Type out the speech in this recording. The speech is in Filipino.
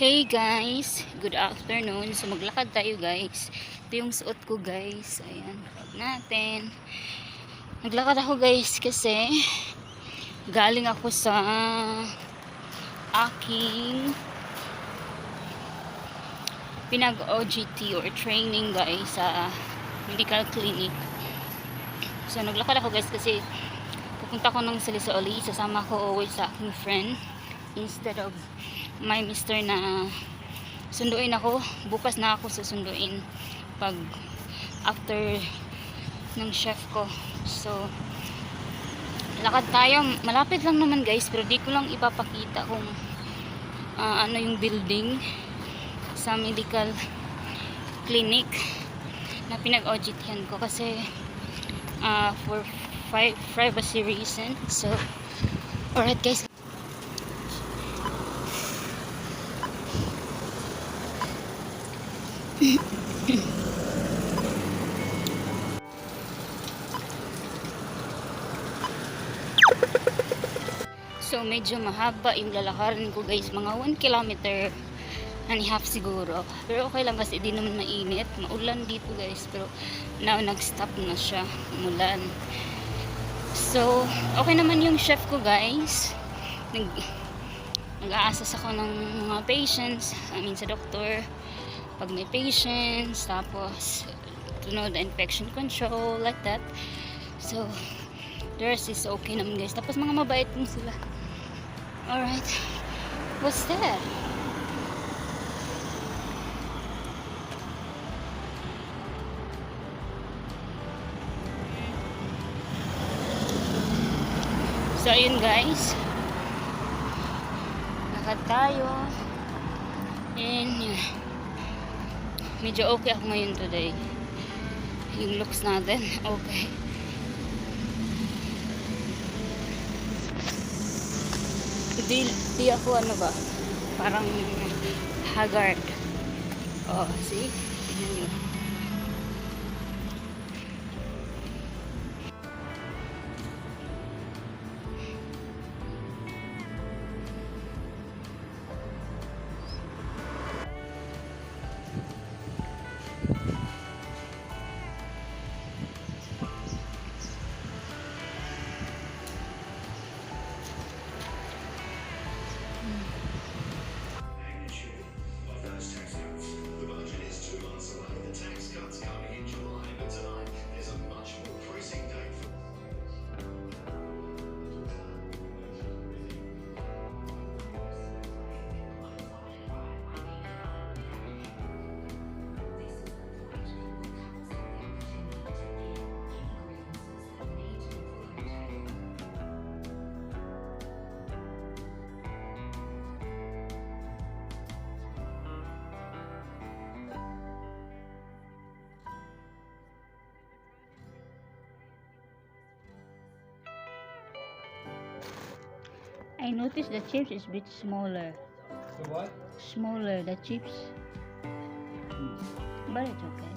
Hey guys, good afternoon. So maglakad tayo guys. Ito yung suot ko guys. Ayan, huwag natin. Naglakad ako guys kasi galing ako sa aking pinag-OGT or training guys sa medical clinic. So naglakad ako guys kasi pupunta ko ng Salisaoli. Sasama ko always sa aking friend instead of my mister na sunduin ako. Bukas na ako susunduin pag after ng chef ko. So lakad tayo, malapit lang naman guys, pero di ko lang ipapakita kung ano yung building sa medical clinic na pinag-auditian ko kasi for privacy reason. So alright guys. So medyo mahaba yung lalakarin ko guys, mga 1 kilometer and a half siguro, pero okay lang kasi di naman mainit. Maulan dito guys, pero now nag-stop na siya, umulan. So okay naman yung chef ko guys. Nag-a-assess ako ng mga patients, sa doktor pag may patients, tapos to know the infection control, like that. So the rest is okay naman guys, tapos mga mabait din sila. Alright, what's that? So ayun guys, lakad tayo and medyo okay ako ngayon today. Yung looks natin okay. Di ako ano ba, parang haggard. Oh, see? Tignan nyo. I noticed the chips is a bit smaller. The what? Smaller, the chips. But it's okay.